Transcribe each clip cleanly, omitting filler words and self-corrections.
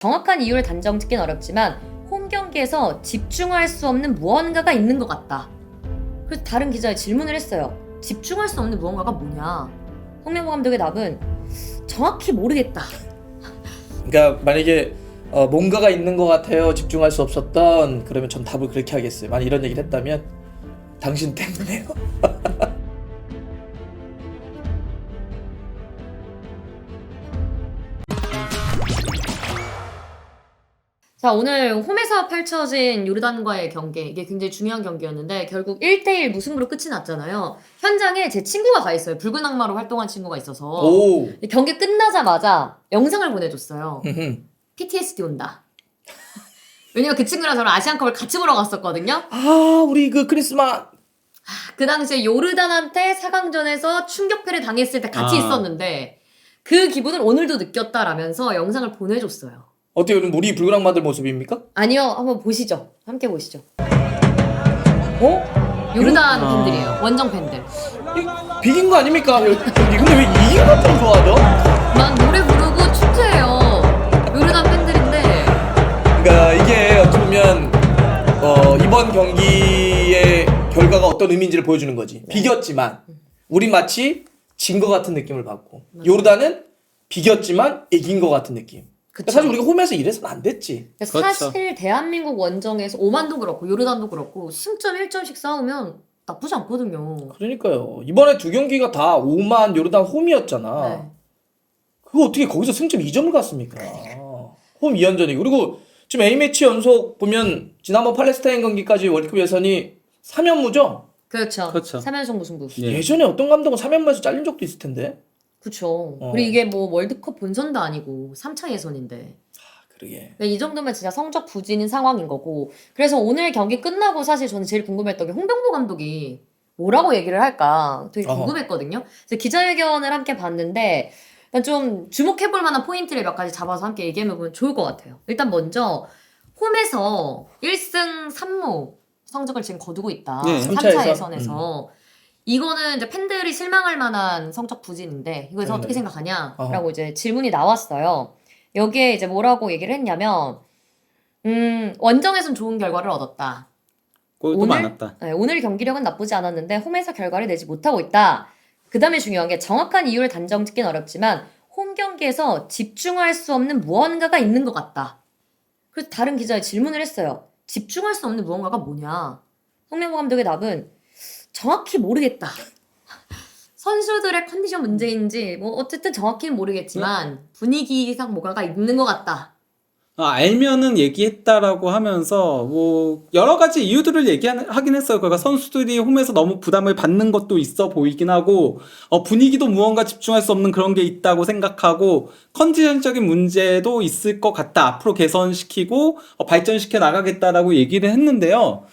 정확한 이유를 단정 짓긴 어렵지만 홈 경기에서 집중할 수 없는 무언가가 있는 것 같다. 그래서 다른 기자에 질문을 했어요. 집중할 수 없는 무언가가 뭐냐? 홍명보 감독의 답은 정확히 모르겠다. 그러니까 만약에 뭔가가 있는 것 같아요, 집중할 수 없었던, 그러면 전 답을 그렇게 하겠어요. 만약 이런 얘기를 했다면 당신 때문에요. 자, 오늘 홈에서 펼쳐진 요르단과의 경기, 이게 굉장히 중요한 경기였는데 결국 1대1 무승부로 끝이 났잖아요. 현장에 제 친구가 가 있어요. 붉은 악마로 활동한 친구가 있어서 오. 경기 끝나자마자 영상을 보내줬어요. PTSD 온다. 왜냐면 그 친구랑 저랑 아시안컵을 같이 보러 갔었거든요. 아, 우리 그 크리스마스. 그 당시에 요르단한테 4강전에서 충격패를 당했을 때 같이 있었는데 그 기분을 오늘도 느꼈다라면서 영상을 보내줬어요. 어때요? 오늘 우리 붉은 악마들 모습입니까? 아니요, 한번 보시죠. 함께 보시죠. 어? 요르단 팬들이에요. 원정 팬들. 비긴 거 아닙니까? 근데 왜 이긴 것처럼 좋아하죠? 막 노래 부르고 축제해요. 요르단 팬들인데. 그러니까 이게 어찌 보면 이번 경기의 결과가 어떤 의미인지를 보여주는 거지. 비겼지만 우린 마치 진 것 같은 느낌을 받고 요르단은 비겼지만 이긴 것 같은 느낌. 그쵸. 사실 우리가 홈에서 이래서는 안 됐지. 사실 대한민국 원정에서 오만도 그렇고 요르단도 그렇고 승점 1점씩 싸우면 나쁘지 않거든요. 그러니까요. 이번에 두 경기가 다 오만 요르단 홈이었잖아. 네. 그거 어떻게 거기서 승점 2점을 갔습니까? 홈 2연전이. 그리고 지금 A매치 연속 보면 지난번 팔레스타인 경기까지 월드컵 예선이 3연무죠? 그렇죠. 그렇죠. 3연속 무승부. 예. 예전에 어떤 감독은 3연무에서 잘린 적도 있을 텐데. 그렇죠. 그리고 이게 뭐 월드컵 본선도 아니고 3차 예선인데. 그러게. 이 정도면 진짜 성적 부진인 상황인 거고. 그래서 오늘 경기 끝나고 사실 저는 제일 궁금했던 게 홍명보 감독이 뭐라고 얘기를 할까 되게 궁금했거든요. 그래서 기자회견을 함께 봤는데 일단 좀 주목해볼 만한 포인트를 몇 가지 잡아서 함께 얘기해보면 좋을 것 같아요. 일단 먼저 홈에서 1승 3무 성적을 지금 거두고 있다. 네, 3차 예선에서. 이거는 이제 팬들이 실망할 만한 성적 부진인데 이거에서 어떻게 생각하냐라고 이제 질문이 나왔어요. 여기에 이제 뭐라고 얘기를 했냐면 원정에선 좋은 결과를 얻었다. 골도 많았다. 네, 오늘 경기력은 나쁘지 않았는데 홈에서 결과를 내지 못하고 있다. 그 다음에 중요한 게 정확한 이유를 단정 짓긴 어렵지만 홈 경기에서 집중할 수 없는 무언가가 있는 것 같다. 그래서 다른 기자에 질문을 했어요. 집중할 수 없는 무언가가 뭐냐? 홍명보 감독의 답은 정확히 모르겠다. 선수들의 컨디션 문제인지 뭐 어쨌든 정확히는 모르겠지만 분위기상 뭐가가 있는 것 같다. 알면은 얘기했다라고 하면서 뭐 여러 가지 이유들을 얘기하긴 했어요. 그러니까 선수들이 홈에서 너무 부담을 받는 것도 있어 보이긴 하고 분위기도 무언가 집중할 수 없는 그런 게 있다고 생각하고 컨디션적인 문제도 있을 것 같다. 앞으로 개선시키고 발전시켜 나가겠다라고 얘기를 했는데요.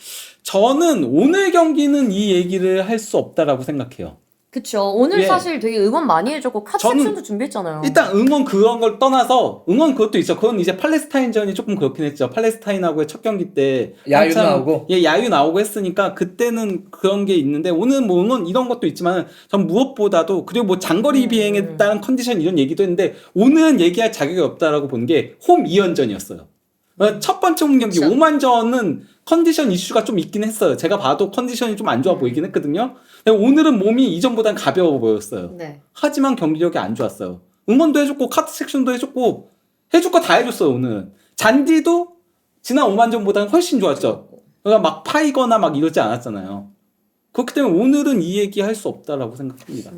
저는 오늘 경기는 이 얘기를 할 수 없다라고 생각해요. 그쵸. 오늘 예. 사실 되게 응원 많이 해줬고 카드 저는 섹션도 준비했잖아요. 일단 응원 그런 걸 떠나서 응원 그것도 있죠. 그건 이제 팔레스타인전이 조금 그렇긴 했죠. 팔레스타인하고의 첫 경기 때 야유 한참, 나오고. 예, 야유 나오고 했으니까 그때는 그런 게 있는데 오늘 뭐 응원 이런 것도 있지만 전 무엇보다도 그리고 뭐 장거리 비행에 따른 컨디션 이런 얘기도 했는데 오늘은 얘기할 자격이 없다라고 본 게 홈 2연전이었어요. 첫 번째 홈 경기 그쵸. 오만전은 컨디션 이슈가 좀 있긴 했어요. 제가 봐도 컨디션이 좀 안 좋아 보이긴 했거든요. 근데 오늘은 몸이 이전보단 가벼워 보였어요. 네. 하지만 경기력이 안 좋았어요. 응원도 해줬고 카트 섹션도 해줬고 해줄 거 다 해줬어요. 오늘 잔디도 지난 5만전보다는 훨씬 좋았죠. 그러니까 막 파이거나 막 이러지 않았잖아요. 그렇기 때문에 오늘은 이 얘기 할 수 없다라고 생각합니다.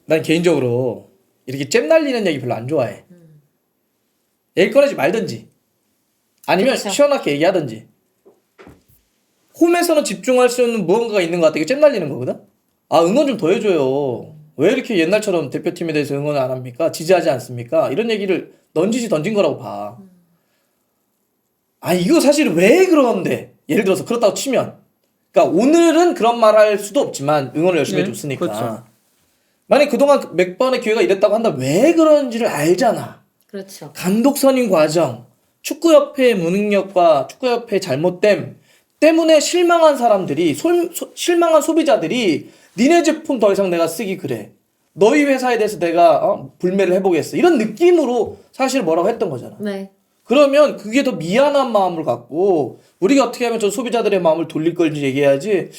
난 개인적으로 이렇게 잼 날리는 얘기 별로 안 좋아해. 얘기 꺼내지 말든지 아니면 그쵸. 시원하게 얘기하든지. 홈에서는 집중할 수 있는 무언가가 있는 것 같아. 이게 잼 날리는 거거든? 아, 응원 좀 더 해줘요. 왜 이렇게 옛날처럼 대표팀에 대해서 응원을 안 합니까? 지지하지 않습니까? 이런 얘기를 던진 거라고 봐. 아, 이거 사실 왜 그러는데? 예를 들어서 그렇다고 치면. 그러니까 오늘은 그런 말 할 수도 없지만 응원을 열심히 해줬으니까. 그렇죠. 만약 그동안 몇 번의 기회가 이랬다고 한다 왜 그런지를 알잖아. 그렇죠. 감독 선임 과정, 축구협회의 무능력과 축구협회의 잘못됨 때문에 실망한 사람들이 실망한 소비자들이 니네 제품 더 이상 내가 쓰기 그래. 너희 회사에 대해서 내가 불매를 해보겠어. 이런 느낌으로 사실 뭐라고 했던 거잖아. 네. 그러면 그게 더 미안한 마음을 갖고 우리가 어떻게 하면 저 소비자들의 마음을 돌릴 건지 얘기해야지.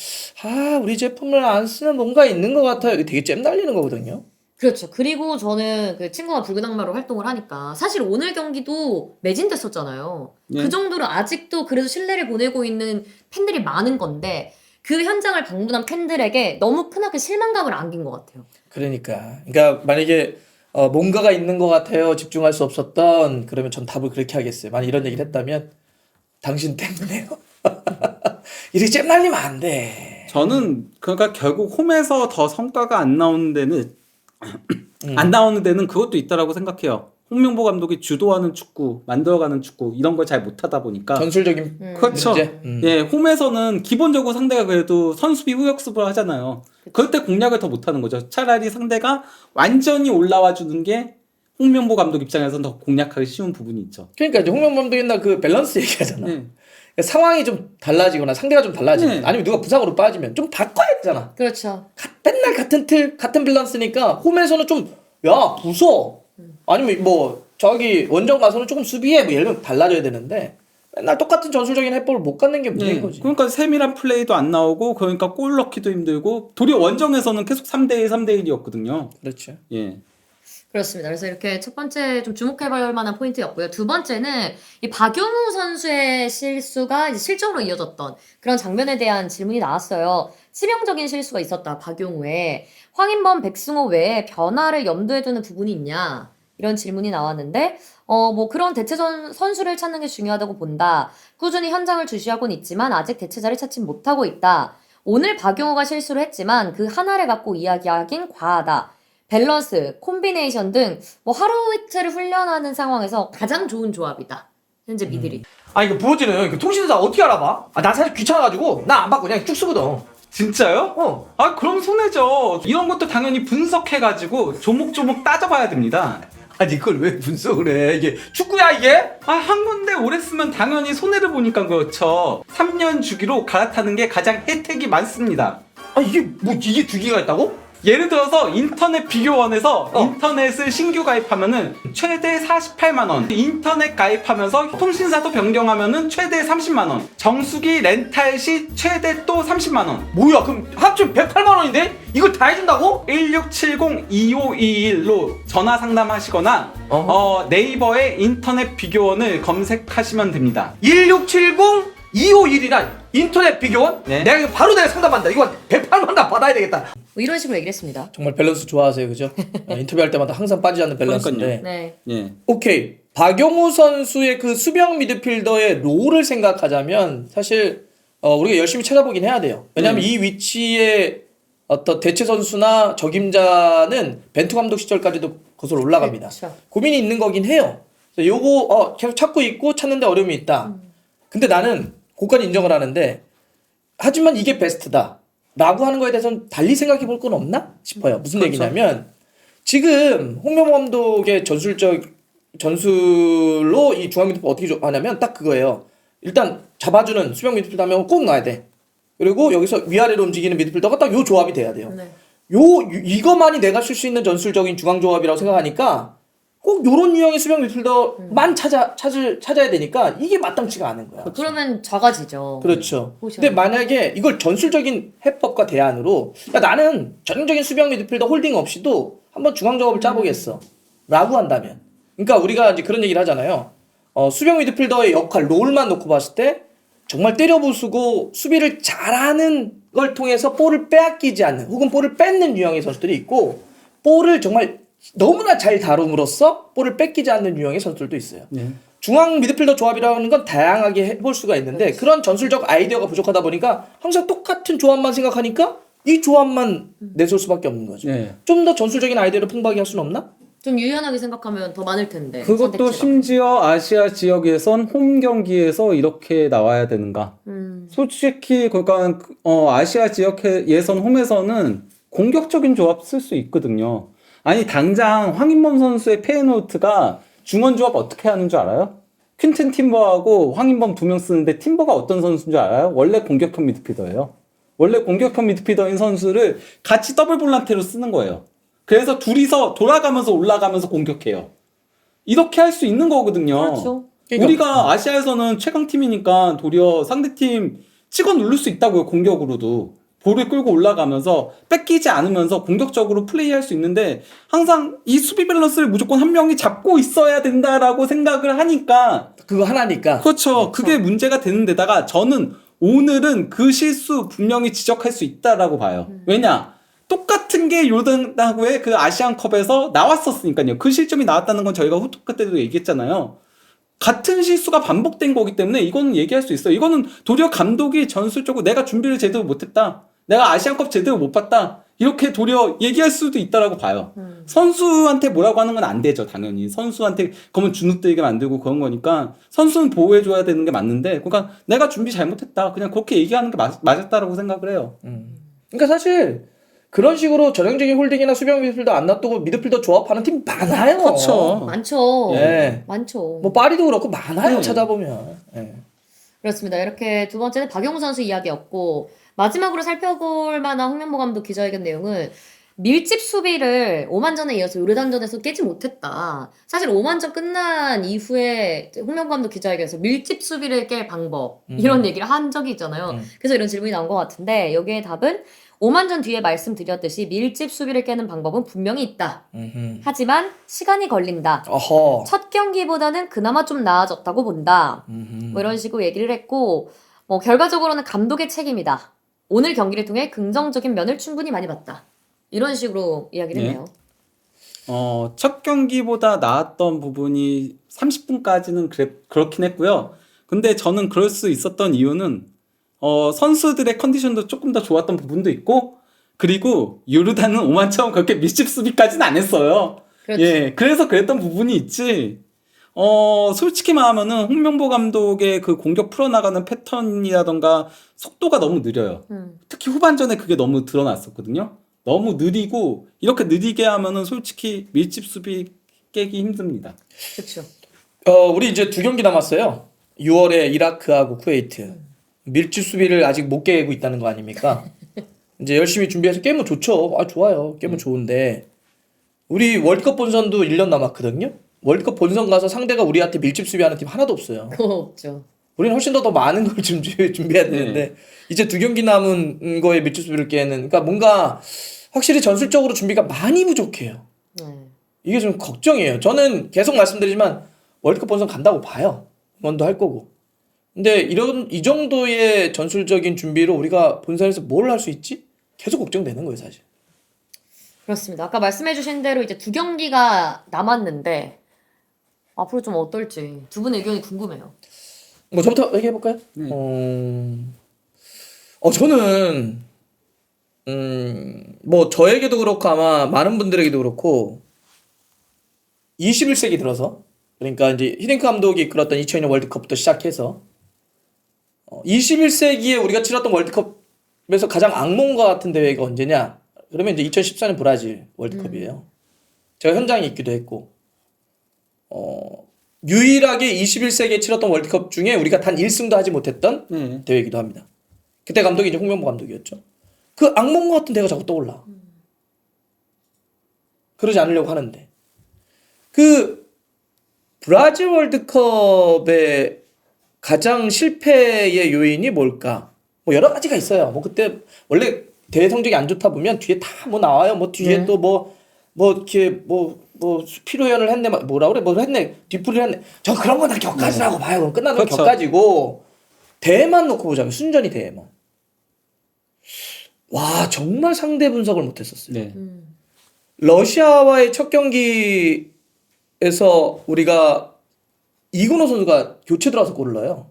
아, 우리 제품을 안 쓰는 뭔가 있는 것 같아요. 이게 되게 잼 날리는 거거든요. 그렇죠. 그리고 저는 그 친구가 붉은 악마로 활동을 하니까 사실 오늘 경기도 매진됐었잖아요. 예. 그 정도로 아직도 그래도 신뢰를 보내고 있는 팬들이 많은 건데 그 현장을 방문한 팬들에게 너무 크나게 실망감을 안긴 것 같아요. 그러니까 만약에 뭔가가 있는 것 같아요. 집중할 수 없었던 그러면 전 답을 그렇게 하겠어요. 만약 이런 얘기를 했다면 당신 때문에요. 이렇게 잼 날리면 안 돼. 저는 그러니까 결국 홈에서 더 성과가 안 나오는 데는 안 나오는 데는 그것도 있다라고 생각해요. 홍명보 감독이 주도하는 축구, 만들어가는 축구 이런 걸 잘 못하다 보니까 전술적인 그렇죠. 문제? 예, 홈에서는 기본적으로 상대가 그래도 선수비 후역습을 하잖아요. 그럴 때 공략을 더 못하는 거죠. 차라리 상대가 완전히 올라와 주는 게 홍명보 감독 입장에서는 더 공략하기 쉬운 부분이 있죠. 그러니까 이제 홍명보도 옛날 그 밸런스 얘기하잖아. 네. 그러니까 상황이 좀 달라지거나 상대가 좀 달라지면 네. 아니면 누가 부상으로 빠지면 좀 바꿔야 되잖아. 그렇죠. 맨날 같은 틀 같은 밸런스니까 홈에서는 좀 야 부숴 아니면 뭐 저기 원정 가서는 조금 수비해 뭐 예를 들면 달라져야 되는데 맨날 똑같은 전술적인 해법을 못 갖는 게 문제인 예, 거지. 그러니까 세밀한 플레이도 안 나오고 그러니까 골 넣기도 힘들고 도리어 원정에서는 계속 3대1, 3대1이었거든요. 그렇죠. 예. 그렇습니다. 그래서 이렇게 첫 번째 좀 주목해볼 만한 포인트였고요. 두 번째는 이 박용우 선수의 실수가 이제 실점으로 이어졌던 그런 장면에 대한 질문이 나왔어요. 치명적인 실수가 있었다. 박용우에 황인범, 백승호 외에 변화를 염두에 두는 부분이 있냐? 이런 질문이 나왔는데 뭐 그런 대체 선수를 찾는 게 중요하다고 본다. 꾸준히 현장을 주시하고는 있지만 아직 대체자를 찾지 못하고 있다. 오늘 박용우가 실수를 했지만 그 하나를 갖고 이야기하긴 과하다. 밸런스, 콤비네이션 등 뭐 하루 이틀을 훈련하는 상황에서 가장 좋은 조합이다. 현재 미들이. 아 이거 부어지는 통신사 어떻게 알아봐? 아 나 사실 귀찮아가지고 나 안 받고 그냥 쭉 쓰거든. 진짜요? 아 그럼 손해죠. 이런 것도 당연히 분석해가지고 조목조목 따져봐야 됩니다. 아니 그걸 왜 분석을 해? 이게 축구야 이게? 아, 한 군데 오래 쓰면 당연히 손해를 보니까 그렇죠. 3년 주기로 갈아타는 게 가장 혜택이 많습니다. 아 이게 뭐 이게 두 개가 있다고? 예를 들어서 인터넷 비교원에서 어. 인터넷을 신규 가입하면은 최대 48만원, 인터넷 가입하면서 통신사도 변경하면은 최대 30만원, 정수기 렌탈 시 최대 또 30만원. 뭐야 그럼 합치면 108만 원인데? 이걸 다 해준다고? 1670-2521로 전화 상담하시거나 네이버에 인터넷 비교원을 검색하시면 됩니다. 1670-251이란 인터넷 비교원? 네. 내가 상담한다. 이거 108만 원 받아야 되겠다. 뭐 이런 식으로 얘기를 했습니다. 정말 밸런스 좋아하세요, 그죠? 인터뷰할 때마다 항상 빠지지 않는 밸런스인데. 네. 예. 오케이. 박용우 선수의 그 수비형 미드필더의 롤을 생각하자면 사실 우리가 열심히 찾아보긴 해야 돼요. 왜냐하면 이 위치에 어떤 대체 선수나 적임자는 벤투 감독 시절까지도 거슬러 올라갑니다. 그렇죠. 고민이 있는 거긴 해요. 그래서 요거 계속 찾고 있고 찾는데 어려움이 있다. 근데 나는 그까지 인정을 하는데 하지만 이게 베스트다. 라고 하는 거에 대해서는 달리 생각해 볼 건 없나 싶어요. 무슨 그렇죠. 얘기냐면 지금 홍명보 감독의 전술로 이 중앙 미드필더 어떻게 하냐면 딱 그거예요. 일단 잡아주는 수비형 미드필더 하면 꼭 넣어야 돼. 그리고 여기서 위아래로 움직이는 미드필더가 딱 요 조합이 돼야 돼요. 네. 이거만이 내가 쓸 수 있는 전술적인 중앙 조합이라고 생각하니까 꼭 요런 유형의 수비형 미드필더만 찾아야 되니까 이게 마땅치가 않은 거야. 그러면 작아지죠. 그렇죠. 보셔야 근데 만약에 이걸 전술적인 해법과 대안으로 야, 나는 전형적인 수비형 미드필더 홀딩 없이도 한번 중앙 조합을 짜보겠어. 라고 한다면. 그러니까 우리가 이제 그런 얘기를 하잖아요. 수비형 미드필더의 역할, 롤만 놓고 봤을 때 정말 때려 부수고 수비를 잘하는 걸 통해서 볼을 빼앗기지 않는 혹은 볼을 뺏는 유형의 선수들이 있고 볼을 정말 너무나 잘 다룸으로써 볼을 뺏기지 않는 유형의 선수들도 있어요. 예. 중앙 미드필더 조합이라는 건 다양하게 해볼 수가 있는데 그런 전술적 아이디어가 부족하다 보니까 항상 똑같은 조합만 생각하니까 이 조합만 내세울 수밖에 없는 거죠. 예. 좀 더 전술적인 아이디어를 풍부하게 할 수는 없나? 좀 유연하게 생각하면 더 많을 텐데. 그것도 선택지가. 심지어 아시아 지역에선 홈 경기에서 이렇게 나와야 되는가? 솔직히 그러니까 아시아 지역 예선 홈에서는 공격적인 조합 쓸 수 있거든요. 아니 당장 황인범 선수의 페이노트가 중원 조합 어떻게 하는 줄 알아요? 퀸튼 팀버하고 황인범 2명 쓰는데 팀버가 어떤 선수인 줄 알아요? 원래 공격형 미드필더예요. 원래 공격형 미드필더인 선수를 같이 더블 볼란테로 쓰는 거예요. 그래서 둘이서 돌아가면서 올라가면서 공격해요. 이렇게 할 수 있는 거거든요. 그렇죠. 그러니까 우리가 아시아에서는 최강팀이니까 도리어 상대팀 찍어 누를 수 있다고요. 공격으로도. 볼을 끌고 올라가면서 뺏기지 않으면서 공격적으로 플레이할 수 있는데 항상 이 수비 밸런스를 무조건 한 명이 잡고 있어야 된다라고 생각을 하니까 그거 하나니까. 그렇죠. 그게 문제가 되는 데다가 저는 오늘은 그 실수 분명히 지적할 수 있다라고 봐요. 왜냐? 똑같은 게 요르단하고의 그 아시안컵에서 나왔었으니까요. 그 실점이 나왔다는 건 저희가 후토크 때도 얘기했잖아요. 같은 실수가 반복된 거기 때문에 이거는 얘기할 수 있어요. 이거는 도리어 감독이 전술적으로 내가 준비를 제대로 못했다. 내가 아시안컵 제대로 못 봤다. 이렇게 도리어 얘기할 수도 있다라고 봐요. 선수한테 뭐라고 하는 건 안 되죠, 당연히. 선수한테 그러면 주눅들게 만들고 그런 거니까 선수는 보호해줘야 되는 게 맞는데, 그러니까 내가 준비 잘못했다. 그냥 그렇게 얘기하는 게 맞았다라고 생각을 해요. 그러니까 사실 그런 식으로 전형적인 홀딩이나 수비형 미드필더 안 놔두고 미드필더 조합하는 팀 많아요. 그렇죠. 많죠. 예. 많죠. 뭐 파리도 그렇고 많아요. 네. 찾아보면. 예. 그렇습니다. 이렇게 두 번째는 박용우 선수 이야기였고, 마지막으로 살펴볼 만한 홍명보 감독 기자회견 내용은 밀집 수비를 오만전에 이어서 요르단전에서 깨지 못했다. 사실 오만전 끝난 이후에 홍명보 감독 기자회견에서 밀집 수비를 깰 방법 이런 얘기를 한 적이 있잖아요. 그래서 이런 질문이 나온 것 같은데 여기에 답은 오만전 뒤에 말씀드렸듯이 밀집 수비를 깨는 방법은 분명히 있다. 하지만 시간이 걸린다. 어허. 첫 경기보다는 그나마 좀 나아졌다고 본다. 뭐 이런 식으로 얘기를 했고, 뭐 결과적으로는 감독의 책임이다. 오늘 경기를 통해 긍정적인 면을 충분히 많이 봤다. 이런 식으로 이야기를 네. 했네요. 첫 경기보다 나았던 부분이 30분까지는 그렇긴 했고요. 근데 저는 그럴 수 있었던 이유는 선수들의 컨디션도 조금 더 좋았던 부분도 있고, 그리고 요르단은 오만처럼 그렇게 밀집 수비까지는 안 했어요. 그렇지. 예, 그래서 그랬던 부분이 있지. 솔직히 말하면은 홍명보 감독의 그 공격 풀어나가는 패턴이라던가 속도가 너무 느려요. 특히 후반전에 그게 너무 드러났었거든요. 너무 느리고 이렇게 느리게 하면은 솔직히 밀집 수비 깨기 힘듭니다. 그렇죠. 우리 이제 2경기 남았어요. 6월에 이라크하고 쿠웨이트. 밀집 수비를 아직 못 깨고 있다는 거 아닙니까? 이제 열심히 준비해서 깨면 좋죠. 아, 좋아요. 깨면 좋은데. 우리 월드컵 본선도 1년 남았거든요. 월드컵 본선 가서 상대가 우리한테 밀집 수비하는 팀 하나도 없어요. 그거 없죠. 우리는 훨씬 더 많은 걸 준비해야 되는데 이제 2경기 남은 거에 밀집 수비를 깨는, 그러니까 뭔가 확실히 전술적으로 준비가 많이 부족해요. 네. 이게 좀 걱정이에요. 저는 계속 말씀드리지만 월드컵 본선 간다고 봐요. 응원도 할 거고. 근데 이 정도의 전술적인 준비로 우리가 본선에서 뭘 할 수 있지? 계속 걱정되는 거예요, 사실. 그렇습니다. 아까 말씀해주신 대로 이제 2경기가 남았는데 앞으로 좀 어떨지 두 분의 의견이 궁금해요. 뭐 저부터 얘기해볼까요? 네. 저는 뭐 저에게도 그렇고 아마 많은 분들에게도 그렇고 21세기 들어서, 그러니까 이제 히딩크 감독이 이끌었던 2002년 월드컵부터 시작해서 21세기에 우리가 치렀던 월드컵에서 가장 악몽과 같은 대회가 언제냐? 그러면 이제 2014년 브라질 월드컵이에요. 제가 현장에 있기도 했고, 유일하게 21세기에 치렀던 월드컵 중에 우리가 단 1승도 하지 못했던 네. 대회이기도 합니다. 그때 감독이 이제 홍명보 감독이었죠. 그 악몽 같은 대회가 자꾸 떠올라. 그러지 않으려고 하는데. 그 브라질 월드컵의 가장 실패의 요인이 뭘까? 뭐 여러 가지가 있어요. 뭐 그때 원래 대회 성적이 안 좋다 보면 뒤에 다 뭐 나와요. 뭐 뒤에 또 뭐 이렇게 뭐 피로연을 했네, 뭐라 그래, 뭐 했네, 뒷풀이를 했네. 저 그런 건 다 격가지라고 봐요. 그럼 끝나는 건 그렇죠. 격가지고 대회만 놓고 보자면 순전히 대회만. 와, 정말 상대 분석을 못했었어요. 네. 러시아와의 첫 경기에서 우리가 이근호 선수가 교체 들어와서 골을 넣어요.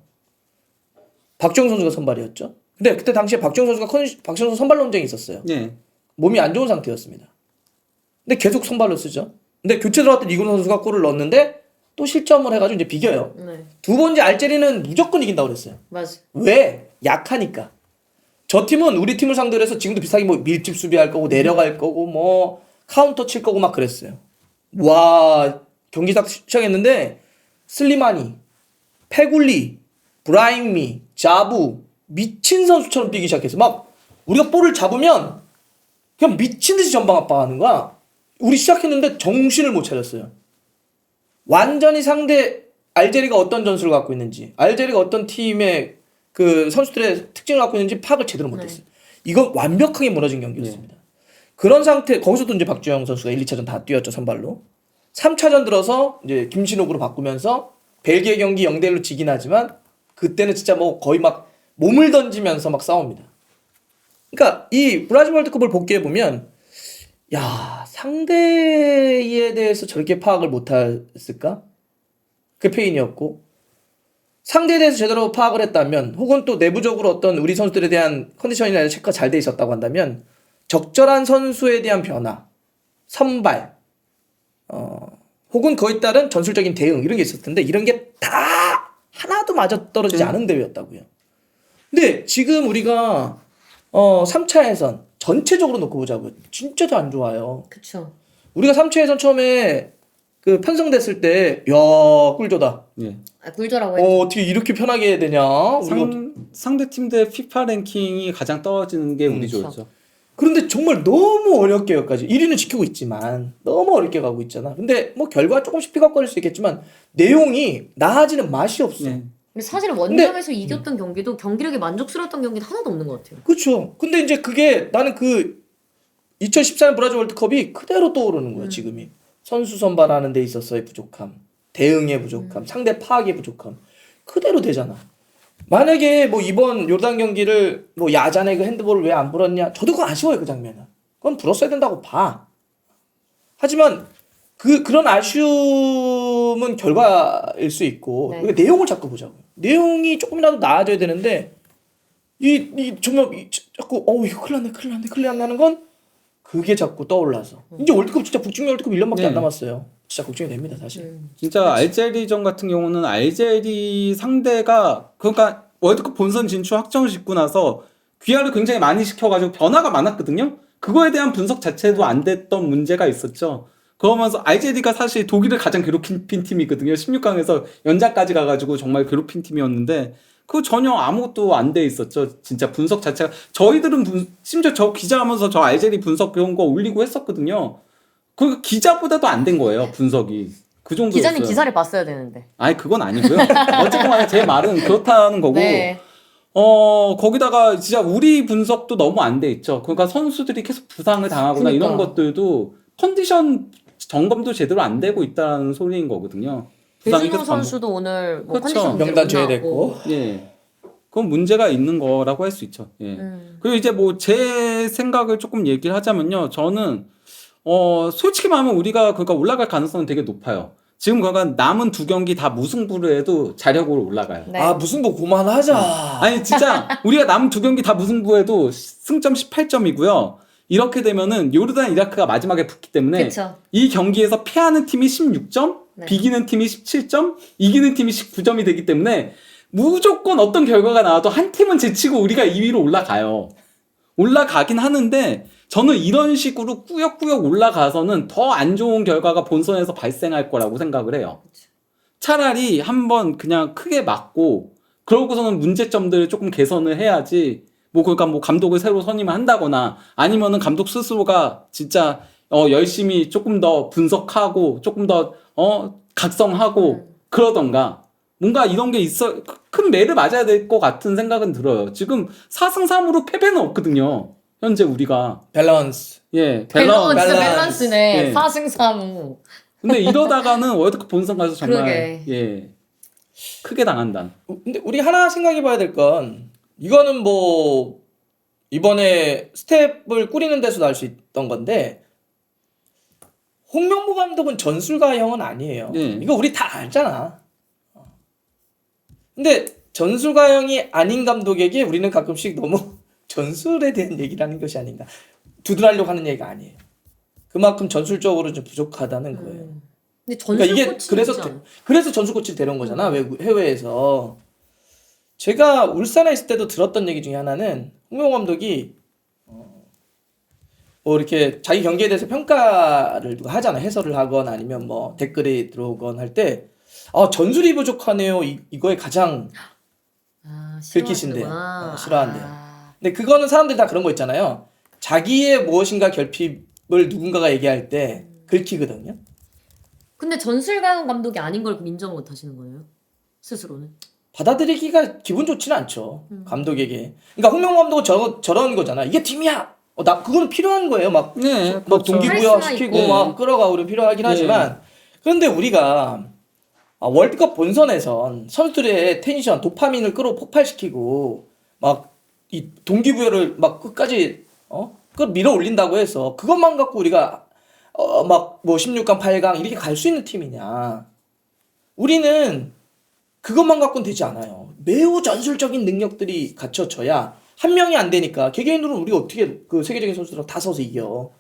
박주영 선수가 선발이었죠. 근데 그때 당시에 박주영 선수 선발 논쟁이 있었어요. 네. 몸이 안 좋은 상태였습니다. 근데 계속 선발로 쓰죠. 근데 교체 들어왔던 이근호 선수가 골을 넣었는데 또 실점을 해가지고 이제 비겨요. 네. 두 번째 알제리는 무조건 이긴다고 그랬어요. 맞아. 왜? 약하니까. 저 팀은 우리 팀을 상대로 해서 지금도 비슷하게 뭐 밀집 수비할 거고 내려갈 거고 뭐 카운터 칠 거고 막 그랬어요. 와, 경기 시작했는데 슬리마니, 페굴리, 브라임미, 자부 미친 선수처럼 뛰기 시작했어. 막 우리가 볼을 잡으면 그냥 미친 듯이 전방 압박하는 거야. 우리 시작했는데 정신을 못 차렸어요. 완전히 상대 알제리가 어떤 전술을 갖고 있는지, 알제리가 어떤 팀의 그 선수들의 특징을 갖고 있는지 파악을 제대로 못했어요. 이건 완벽하게 무너진 경기였습니다. 그런 상태, 거기서도 이제 박주영 선수가 1, 2차전 다 뛰었죠, 선발로. 3차전 들어서 이제 김신욱으로 바꾸면서 벨기에 경기 0대1로 지긴 하지만 그때는 진짜 뭐 거의 막 몸을 던지면서 막 싸웁니다. 그러니까 이 브라질 월드컵을 복귀해 보면 야, 상대에 대해서 저렇게 파악을 못했을까? 그게 페인이었고, 상대에 대해서 제대로 파악을 했다면, 혹은 또 내부적으로 어떤 우리 선수들에 대한 컨디션이나 체크가 잘 돼 있었다고 한다면, 적절한 선수에 대한 변화, 선발, 혹은 거기에 따른 전술적인 대응 이런 게 있었을 텐데 이런 게 다 하나도 맞아떨어지지 않은 대회였다고요. 근데 지금 우리가 3차 예선 전체적으로 놓고 보자고요. 진짜 다 안 좋아요. 그쵸. 우리가 3차 예선 처음에 그 편성됐을 때 야, 꿀조다. 예. 꿀조라고 했죠. 어떻게 이렇게 편하게 해야 되냐? 우리가 상대 팀들의 FIFA 랭킹이 가장 떨어지는 게 우리 그쵸. 조였죠. 그런데 정말 너무 어렵게 여기까지 1위는 지키고 있지만 너무 어렵게 가고 있잖아. 근데 뭐 결과 조금씩 픽업거릴 수 있겠지만 내용이 나아지는 맛이 없어. 네. 근데 사실은 원정에서 이겼던 경기도 경기력이 만족스러웠던 경기도 하나도 없는 것 같아요. 그렇죠. 근데 이제 그게 나는 그 2014년 브라질 월드컵이 그대로 떠오르는 거야, 지금이. 선수 선발하는 데 있어서의 부족함, 대응의 부족함, 상대 파악의 부족함. 그대로 되잖아. 만약에 뭐 이번 요르단 경기를 뭐 야잔에 그 핸드볼을 왜 안 불었냐? 저도 그거 아쉬워요, 그 장면은. 그건 불었어야 된다고 봐. 하지만 그런 아쉬움은 결과일 수 있고, 네. 우리가 내용을 자꾸 보자고요. 내용이 조금이라도 나아져야 되는데, 정말 자꾸, 이거 큰일 났네 하는 건, 그게 자꾸 떠올라서. 이제 월드컵 진짜 북중미 월드컵 1년밖에 네. 안 남았어요. 진짜 걱정이 됩니다, 사실. 진짜 알제리전 같은 경우는 알제리 상대가 그러니까 월드컵 본선 진출 확정을 짓고 나서 귀화를 굉장히 많이 시켜가지고 변화가 많았거든요. 그거에 대한 분석 자체도 안 됐던 문제가 있었죠. 그러면서 알제리가 사실 독일을 가장 괴롭힌 팀이거든요. 16강에서 연장까지 가가지고 정말 괴롭힌 팀이었는데 그거 전혀 아무것도 안 돼 있었죠. 진짜 분석 자체가 저희들은 심지어 저 기자하면서 저 알제리 분석 그런 거 올리고 했었거든요. 그 기자보다도 안 된 거예요, 분석이. 그 정도였어요. 기자님 기사를 봤어야 되는데. 아니 그건 아니고요. 어쨌든 간에 제 말은 그렇다는 거고. 네. 거기다가 진짜 우리 분석도 너무 안 돼 있죠. 그러니까 선수들이 계속 부상을 당하거나 그러니까. 이런 것들도 컨디션 점검도 제대로 안 되고 있다는 소리인 거거든요. 부상이 배준호 계속 반복- 선수도 오늘 뭐 그렇죠. 컨디션 문제로 명단 못 제외됐고. 나왔고. 예. 그건 문제가 있는 거라고 할 수 있죠. 예. 그리고 이제 뭐 제 생각을 조금 얘기를 하자면요. 저는 솔직히 말하면 우리가 그러니까 올라갈 가능성은 되게 높아요. 지금 그러니까 남은 두 경기 다 무승부를 해도 자력으로 올라가요. 네. 아, 무슨 뭐 그만하자. 아니 진짜 우리가 남은 두 경기 다 무승부해도 승점 18점이고요. 이렇게 되면은 요르단 이라크가 마지막에 붙기 때문에 그쵸. 이 경기에서 패하는 팀이 16점, 네. 비기는 팀이 17점, 이기는 팀이 19점이 되기 때문에 무조건 어떤 결과가 나와도 한 팀은 제치고 우리가 2위로 올라가요. 올라가긴 하는데 저는 이런 식으로 꾸역꾸역 올라가서는 더 안 좋은 결과가 본선에서 발생할 거라고 생각을 해요. 차라리 한번 그냥 크게 맞고 그러고서는 문제점들을 조금 개선을 해야지 뭐 그러니까 뭐 감독을 새로 선임을 한다거나 아니면은 감독 스스로가 진짜 열심히 조금 더 분석하고 조금 더 각성하고 그러던가 뭔가 이런 게 있어 큰 매를 맞아야 될 것 같은 생각은 들어요. 지금 4승 3무로 패배는 없거든요. 현재 우리가 밸런스. 예 밸런스 밸런스. 밸런스네. 예. 4승 3무. 근데 이러다가는 월드컵 본선 가서 정말 그러게. 예 크게 당한다. 근데 우리 하나 생각해 봐야 될 건 이거는 뭐 이번에 스텝을 꾸리는 데서 알 수 있던 건데 홍명보 감독은 전술가형은 아니에요. 네. 이거 우리 다 알잖아. 근데 전술가형이 아닌 감독에게 우리는 가끔씩 너무 전술에 대한 얘기를 하는 것이 아닌가. 두드리려고 하는 얘기가 아니에요. 그만큼 전술적으로 좀 부족하다는 거예요. 근데 전술 그러니까 이게 코치는 그래서 있지 않아? 그래서 전술 코치를 데려온 거잖아. 해외에서. 제가 울산에 있을 때도 들었던 얘기 중에 하나는 홍명보 감독이 뭐 이렇게 자기 경기에 대해서 평가를 누가 하잖아. 해설을 하거나 아니면 뭐 댓글이 들어오건 할 때 전술이 부족하네요. 이거에 가장 긁히신대요. 싫어하시는구나. 싫어한대요. 근데 그거는 사람들이 다 그런 거 있잖아요. 자기의 무엇인가 결핍을 누군가가 얘기할 때 긁히거든요. 근데 전술가용 감독이 아닌 걸 그럼 인정 못 하시는 거예요? 스스로는? 받아들이기가 기분 좋지는 않죠. 감독에게. 그러니까 홍명보 감독은 저런 거잖아. 이게 팀이야. 그거는 필요한 거예요. 막 네, 막 그렇죠. 동기부여 카리스마 시키고 있고. 막 끌어가고 필요하긴 네. 하지만 그런데 우리가 월드컵 본선에선 선수들의 텐션, 도파민을 폭발시키고 막 이 동기부여를 막 끝까지 끌 밀어 올린다고 해서 그것만 갖고 우리가 막 뭐 16강, 8강 이렇게 갈 수 있는 팀이냐? 우리는 그것만 갖고는 되지 않아요. 매우 전술적인 능력들이 갖춰져야 한 명이 안 되니까 개개인으로 우리가 어떻게 그 세계적인 선수들랑 다 서서 이겨?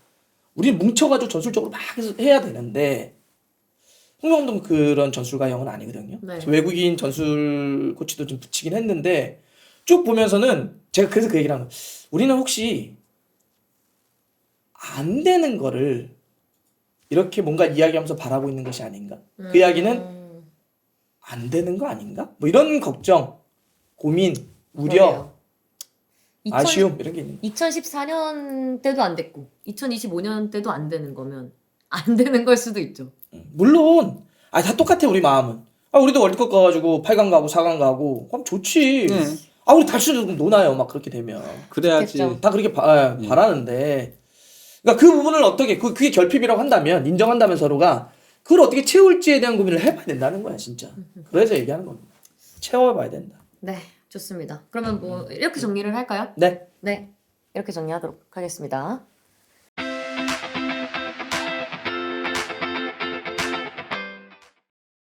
우리는 뭉쳐가지고 전술적으로 막 해야 되는데 홍명 감독은 그런 전술가형은 아니거든요. 네. 외국인 전술 코치도 좀 붙이긴 했는데 쭉 보면서는 제가 그래서 그 얘기를 한 거예요. 우리는 혹시 안 되는 거를 이렇게 뭔가 이야기하면서 바라보고 있는 것이 아닌가? 그 이야기는 안 되는 거 아닌가? 뭐 이런 걱정, 고민, 우려, 그러게요. 아쉬움 이런 게 있는 2014년 때도 안 됐고 2025년 때도 안 되는 거면 안 되는 걸 수도 있죠. 물론 다 똑같아 우리 마음은. 우리도 월드컵 가가지고 8강 가고 4강 가고 그럼 좋지. 네. 우리 달수도 노나요 막 그렇게 되면 그래야지. 좋겠죠. 다 그렇게 바라는데 그러니까 그 부분을 어떻게 그게 결핍이라고 한다면 인정한다면 서로가 그걸 어떻게 채울지에 대한 고민을 해봐야 된다는 거야 진짜. 그래서 얘기하는 겁니다. 채워봐야 된다. 네, 좋습니다. 그러면 뭐 이렇게 정리를 할까요? 네. 네, 이렇게 정리하도록 하겠습니다.